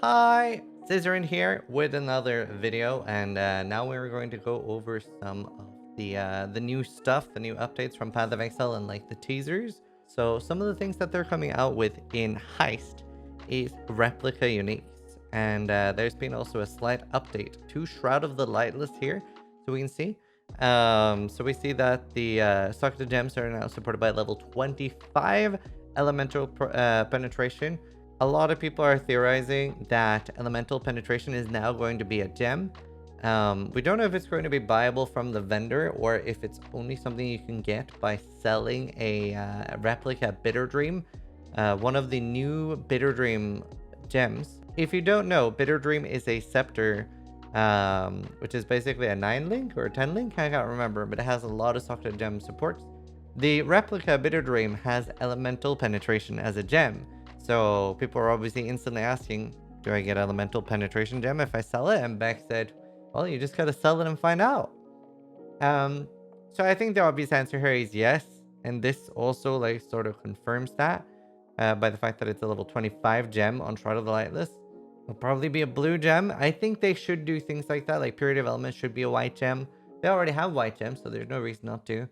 Hi, Zizaran here with another video, and now we're going to go over some of the new stuff, the new updates from Path of Exile, and like the teasers. So some of the things that they're coming out with in Heist is Replica uniques, and there's been also a slight update to Shroud of the Lightless here, so we can see. So we see that the Socket Gems are now supported by level 25 elemental penetration. A lot of people are theorizing that elemental penetration is now going to be a gem. We don't know if it's going to be buyable from the vendor or if it's only something you can get by selling a replica Bitter Dream, one of the new Bitter Dream gems. If you don't know, Bitter Dream is a scepter, which is basically a 9 link or a 10 link. I can't remember, but it has a lot of socket gem supports. The replica Bitter Dream has elemental penetration as a gem. So people are obviously instantly asking, do I get elemental penetration gem if I sell it? And Beck said, well, you just gotta sell it and find out. So I think the obvious answer here is yes. And this also like sort of confirms that by the fact that it's a level 25 gem on Shroud of the Lightless. It'll probably be a blue gem. I think they should do things like that. Like Period of Element should be a white gem. They already have white gems, so there's no reason not to.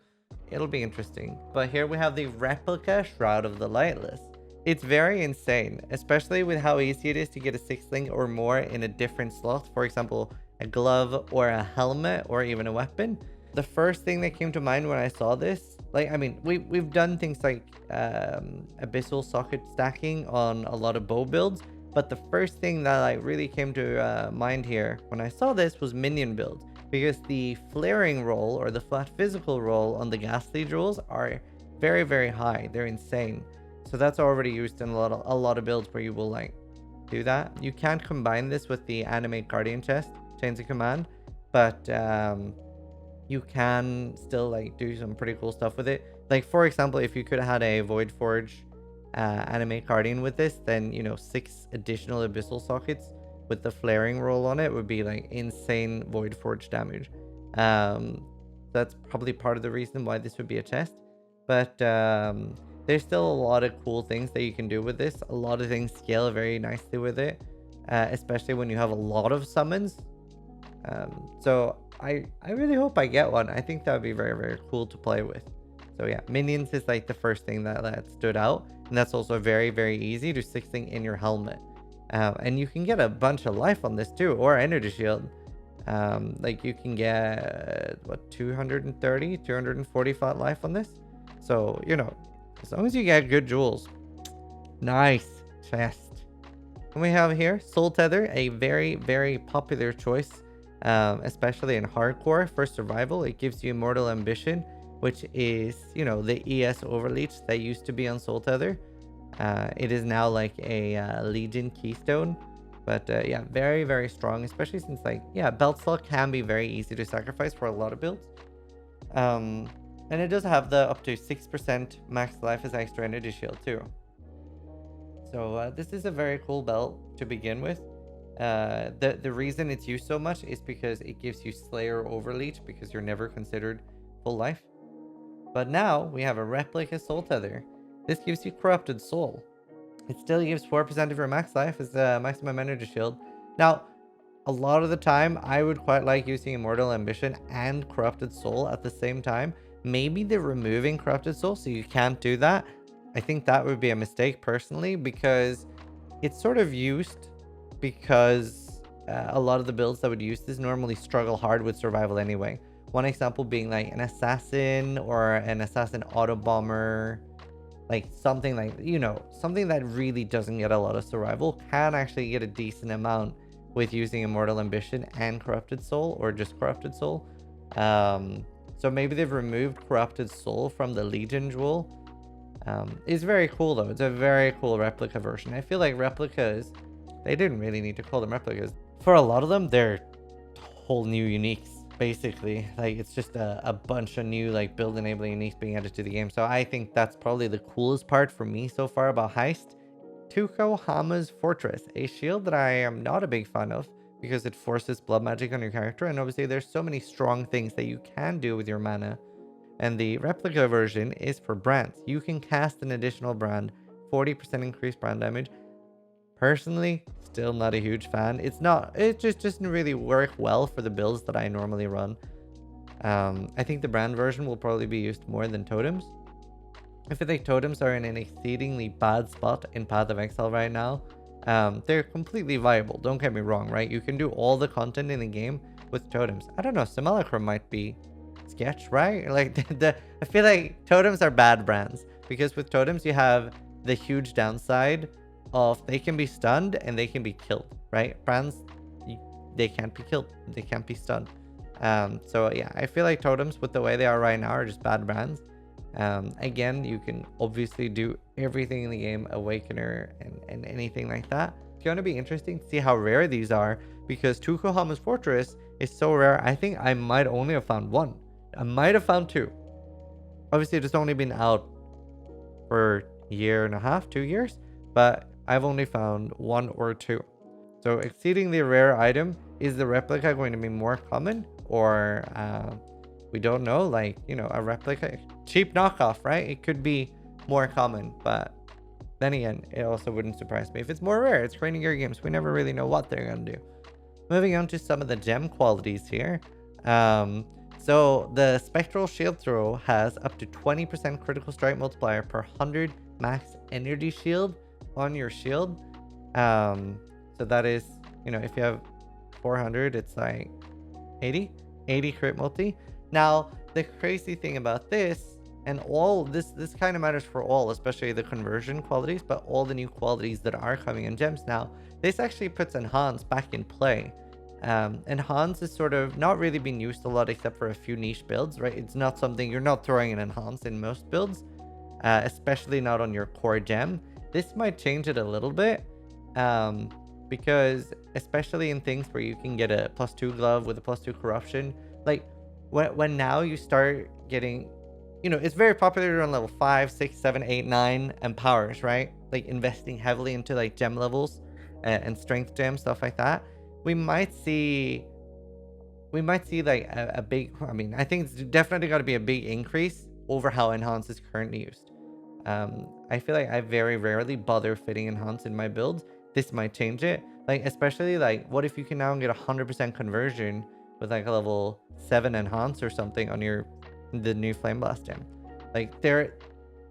It'll be interesting. But here we have the replica Shroud of the Lightless. It's very insane, especially with how easy it is to get a 6 link or more in a different slot. For example, a glove or a helmet or even a weapon. The first thing that came to mind when I saw this, like, I mean, we've done things like abyssal socket stacking on a lot of bow builds. But the first thing that like really came to mind here when I saw this was minion builds. Because the flaring roll or the flat physical roll on the ghastly jewels are very, very high. They're insane. So that's already used in a lot of builds where you will like do that. You can't combine this with the animate guardian chest, chains of command, but you can still like do some pretty cool stuff with it. Like for example, if you could have had a Void Forge animate guardian with this, then you know 6 additional abyssal sockets with the flaring roll on it would be like insane Void Forge damage. That's probably part of the reason why this would be a chest, but there's still a lot of cool things that you can do with this. A lot of things scale very nicely with it, especially when you have a lot of summons. So I really hope I get one. I think that would be very, very cool to play with. So yeah, minions is like the first thing that stood out. And that's also very, very easy to 6-thing in your helmet. And you can get a bunch of life on this too, or energy shield. Like you can get, what, 230, 240 flat life on this. So, you know, as long as you get good jewels. Nice chest. And we have here Soul Tether, a very, very popular choice, especially in hardcore for survival. It gives you Immortal Ambition, which is, you know, the ES overleach that used to be on Soul Tether. It is now like a Legion keystone. But yeah, very, very strong, especially since like, yeah, belt slot can be very easy to sacrifice for a lot of builds. And it does have the up to 6% max life as extra energy shield too. So this is a very cool belt to begin with. The reason it's used so much is because it gives you Slayer Overleach because you're never considered full life. But now we have a Replica Soul Tether. This gives you Corrupted Soul. It still gives 4% of your max life as a maximum energy shield. Now, a lot of the time, I would quite like using Immortal Ambition and Corrupted Soul at the same time. Maybe they're removing Corrupted Soul, so you can't do that. I think that would be a mistake personally, because it's sort of used because a lot of the builds that would use this normally struggle hard with survival anyway. One example being like an assassin or an assassin auto bomber, like something like, you know, something that really doesn't get a lot of survival can actually get a decent amount with using Immortal Ambition and Corrupted Soul, or just Corrupted Soul. So maybe they've removed Corrupted Soul from the Legion jewel. It's very cool though. It's a very cool replica version. I feel like replicas, they didn't really need to call them replicas. For a lot of them, they're whole new uniques, basically. Like it's just a bunch of new like build enabling uniques being added to the game. So I think that's probably the coolest part for me so far about Heist. Tuko Hama's Fortress, a shield that I am not a big fan of because it forces blood magic on your character, and obviously there's so many strong things that you can do with your mana. And the replica version is for brands. You can cast an additional brand, 40% increased brand damage Personally, still not a huge fan. It just doesn't really work well for the builds that I normally run. I think the brand version will probably be used more than totems. I feel like totems are in an exceedingly bad spot in Path of Exile right now. They're completely viable, don't get me wrong, right? You can do all the content in the game with totems. I don't know, Simulacrum might be sketch, right? Like, I feel like totems are bad brands, because with totems you have the huge downside of they can be stunned and they can be killed, right? Brands, they can't be killed, they can't be stunned. So yeah, I feel like totems with the way they are right now are just bad brands. Again, you can obviously do everything in the game, Awakener and anything like that. It's going to be interesting to see how rare these are, because Tukohama's Fortress is so rare. I think I might only have found one. I might have found two. Obviously, it's only been out for a year and a half, 2 years, but I've only found one or two. So exceedingly rare item. Is the replica going to be more common, or we don't know? Like, you know, a replica, cheap knockoff, right? It could be more common, but then again, it also wouldn't surprise me if it's more rare. It's Crane Gear Games. We never really know what they're gonna do. Moving on to some of the gem qualities here. So the Spectral Shield Throw has up to 20% critical strike multiplier per 100 max energy shield on your shield. So that is, you know, if you have 400, it's like 80 crit multi. Now, the crazy thing about this, and all this kind of matters for all, especially the conversion qualities, but all the new qualities that are coming in gems now, this actually puts Enhance back in play. Enhance is sort of not really being used a lot except for a few niche builds, right? It's not something you're not throwing an Enhance in most builds, especially not on your core gem. This might change it a little bit, because especially in things where you can get a +2 glove with a +2 corruption, like when now you start getting, you know, it's very popular on level 5, 6, 7, 8, 9 and powers, right? Like investing heavily into like gem levels and strength gem, stuff like that. We might see like a big, I mean, I think it's definitely got to be a big increase over how Enhance is currently used. I feel like I very rarely bother fitting Enhance in my builds. This might change it. Like, especially like, what if you can now get 100% conversion with like a level 7 Enhance or something on the new Flame Blast gem? Like, there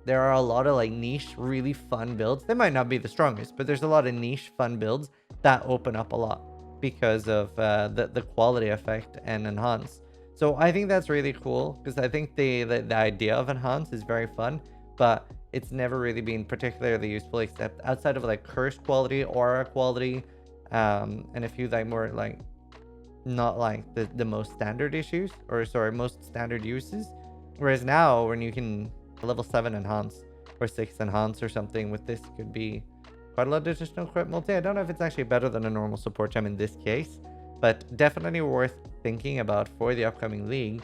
are a lot of like niche, really fun builds. They might not be the strongest, but there's a lot of niche, fun builds that open up a lot because of the quality effect and Enhance. So I think that's really cool, because I think the idea of Enhance is very fun, but it's never really been particularly useful except outside of like curse quality, aura quality, and a few like more like not like the most standard issues, or sorry, most standard uses. Whereas now, when you can level 7 Enhance or 6 Enhance or something with this, could be quite a lot of additional crit multi. I don't know if it's actually better than a normal support gem in this case, but definitely worth thinking about for the upcoming league.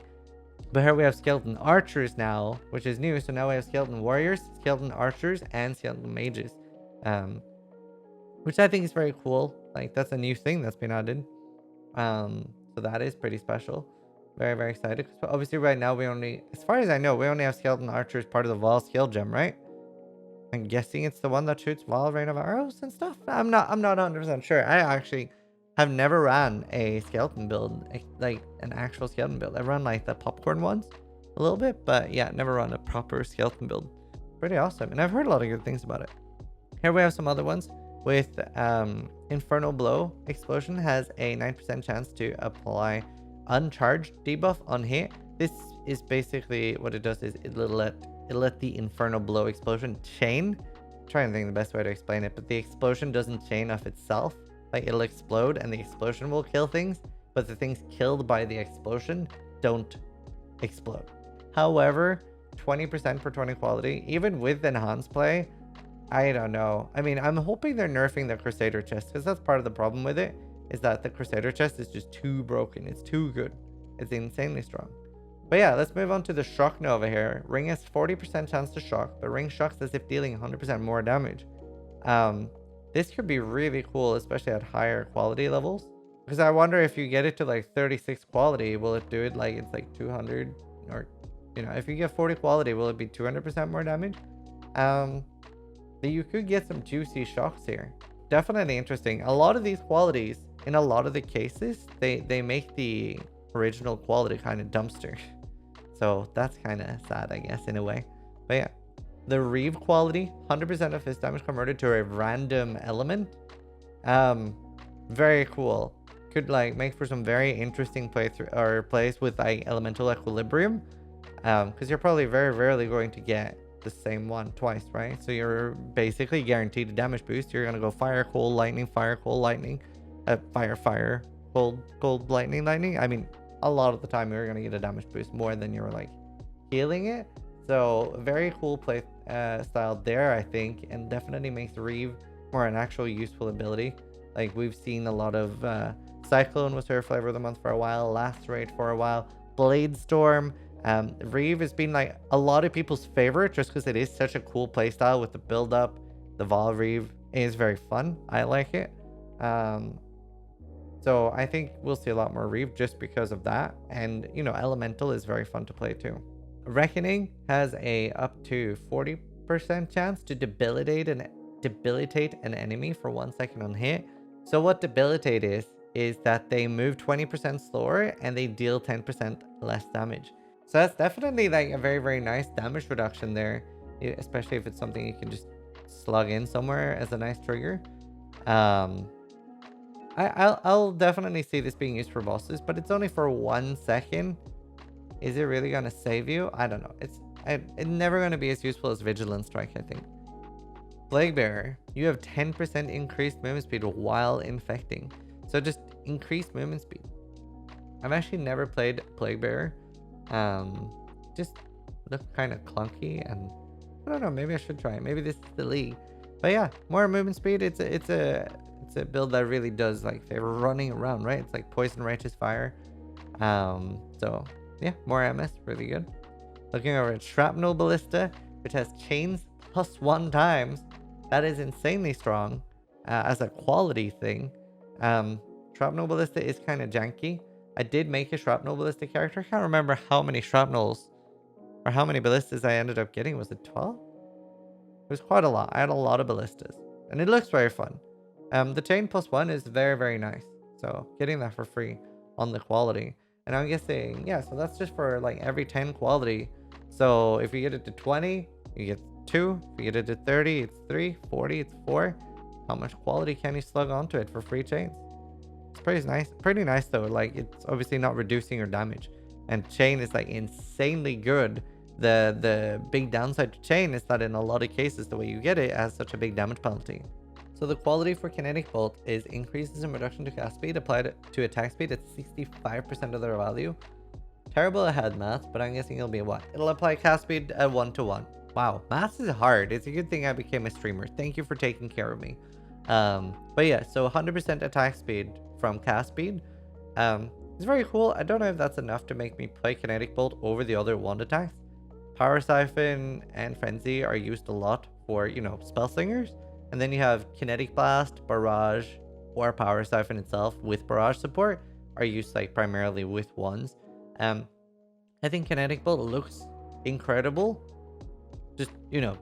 But here we have Skeleton Archers now, which is new. So now we have Skeleton Warriors, Skeleton Archers, and Skeleton Mages, which I think is very cool. Like, that's a new thing that's been added. So that is pretty special. Very, very excited. But obviously right now we only, as far as I know, we only have Skeleton Archers part of the Vaal skill gem, right? I'm guessing it's the one that shoots Vaal Rain of Arrows and stuff. I'm not 100% sure. I actually have never ran a skeleton build, like an actual skeleton build. I run like the popcorn ones a little bit, but yeah, never run a proper skeleton build. Pretty awesome, and I've heard a lot of good things about it. Here we have some other ones with Infernal Blow. Explosion has a 9% chance to apply uncharged debuff on hit. This is basically what it does is it'll let the Infernal Blow explosion chain. I'm trying to think the best way to explain it, but the explosion doesn't chain off itself. Like, it'll explode and the explosion will kill things, but the things killed by the explosion don't explode. However, 20% per 20 quality, even with enhanced play, I don't know. I mean, I'm hoping they're nerfing the Crusader chest, because that's part of the problem with it, is that the Crusader chest is just too broken. It's too good. It's insanely strong. But yeah, let's move on to the Shock Nova here. Ring has 40% chance to shock, but Ring shocks as if dealing 100% more damage. This could be really cool, especially at higher quality levels. Because I wonder if you get it to like 36 quality, will it do it like it's like 200? Or, you know, if you get 40 quality, will it be 200% more damage? You could get some juicy shocks here. definitely interesting. A lot of these qualities, in a lot of the cases, they make the original quality kind of dumpster. So that's kind of sad, I guess, in a way. But yeah, the Reeve quality, 100% of his damage converted to a random element. Very cool. Could like make for some very interesting playthrough or plays with like elemental equilibrium. Because you're probably very rarely going to get the same one twice, right? So you're basically guaranteed a damage boost. You're gonna go fire, cold, lightning, fire, cold, lightning, fire, fire, cold, cold, lightning, lightning. I mean, a lot of the time you're gonna get a damage boost more than you're like healing it. So very cool play style there, I think, and definitely makes Reeve more an actual useful ability. Like we've seen a lot of Cyclone was her flavor of the month for a while, Lacerate for a while, Blade Storm. Reeve has been like a lot of people's favorite just because it is such a cool playstyle with the build up. The Vol Reeve is very fun. I like it. So I think we'll see a lot more Reeve just because of that. And you know, Elemental is very fun to play too. Reckoning has a up to 40% chance to debilitate an enemy for 1 second on hit. So what debilitate is that they move 20% slower and they deal 10% less damage. So that's definitely like a very, very nice damage reduction there, especially if it's something you can just slug in somewhere as a nice trigger. I'll definitely see this being used for bosses, but it's only for 1 second. Is it really going to save you? I don't know. It's never going to be as useful as Vigilant Strike, I think. Plague Bearer, you have 10% increased movement speed while infecting. So just increased movement speed. I've actually never played Plague Bearer. Just look kind of clunky, and I don't know, maybe I should try it. Maybe this is the league. But yeah, more movement speed. It's a build that really does like favor running around, right? It's like Poison, Righteous Fire. So yeah, more MS, really good. Looking over at Shrapnel Ballista, which has chains +1 times. That is insanely strong as a quality thing. Shrapnel Ballista is kind of janky. I did make a Shrapnel Ballista character. I can't remember how many Shrapnels or how many Ballistas I ended up getting. Was it 12? It was quite a lot. I had a lot of Ballistas. And it looks very fun. The chain +1 is very, very nice. So getting that for free on the quality. And I'm guessing, yeah, so that's just for like every 10 quality. So if you get it to 20, you get 2. If you get it to 30, it's 3. 40, it's 4. How much quality can you slug onto it for free chains? It's pretty nice though. Like it's obviously not reducing your damage, and chain is like insanely good. The big downside to chain is that in a lot of cases the way you get it has such a big damage penalty. So the quality for Kinetic Bolt is increases in reduction to cast speed applied to attack speed at 65% of their value. Terrible at head math, but I'm guessing it'll be what? It'll apply cast speed at 1-to-1. Wow, math is hard. It's a good thing I became a streamer. Thank you for taking care of me. But yeah, so 100% attack speed from cast speed. It's very cool. I don't know if that's enough to make me play Kinetic Bolt over the other wand attacks. Power Siphon and Frenzy are used a lot for, you know, spell slingers. And then you have Kinetic Blast, Barrage, or Power Siphon itself with Barrage support are used like primarily with wands. I think Kinetic Bolt looks incredible, just, you know,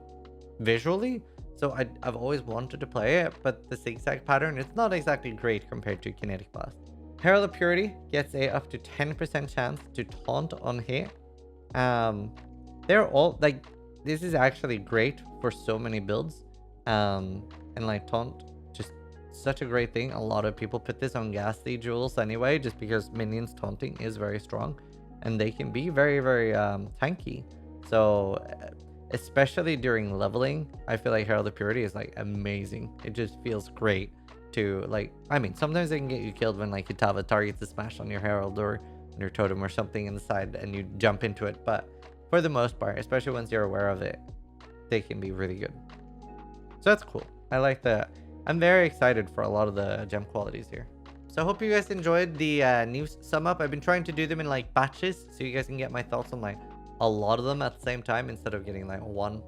visually. So I've always wanted to play it, but the zigzag pattern, it's not exactly great compared to Kinetic Blast. Herald of Purity gets a up to 10% chance to taunt on hit. They're all like, this is actually great for so many builds. And like taunt, just such a great thing. A lot of people put this on ghastly jewels anyway, just because minions taunting is very strong and they can be very, very tanky. So especially during leveling, I feel like Herald of Purity is like amazing. It just feels great to like, I mean, sometimes they can get you killed when like Kitava targets a smash on your Herald or your totem or something in the side and you jump into it. But for the most part, especially once you're aware of it, they can be really good. So that's cool. I like that. I'm very excited for a lot of the gem qualities here. So I hope you guys enjoyed the news sum up. I've been trying to do them in like batches so you guys can get my thoughts on like a lot of them at the same time instead of getting like one.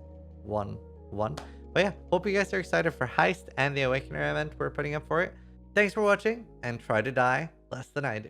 But yeah, hope you guys are excited for Heist and the Awakener event we're putting up for it. Thanks for watching, and try to die less than I do.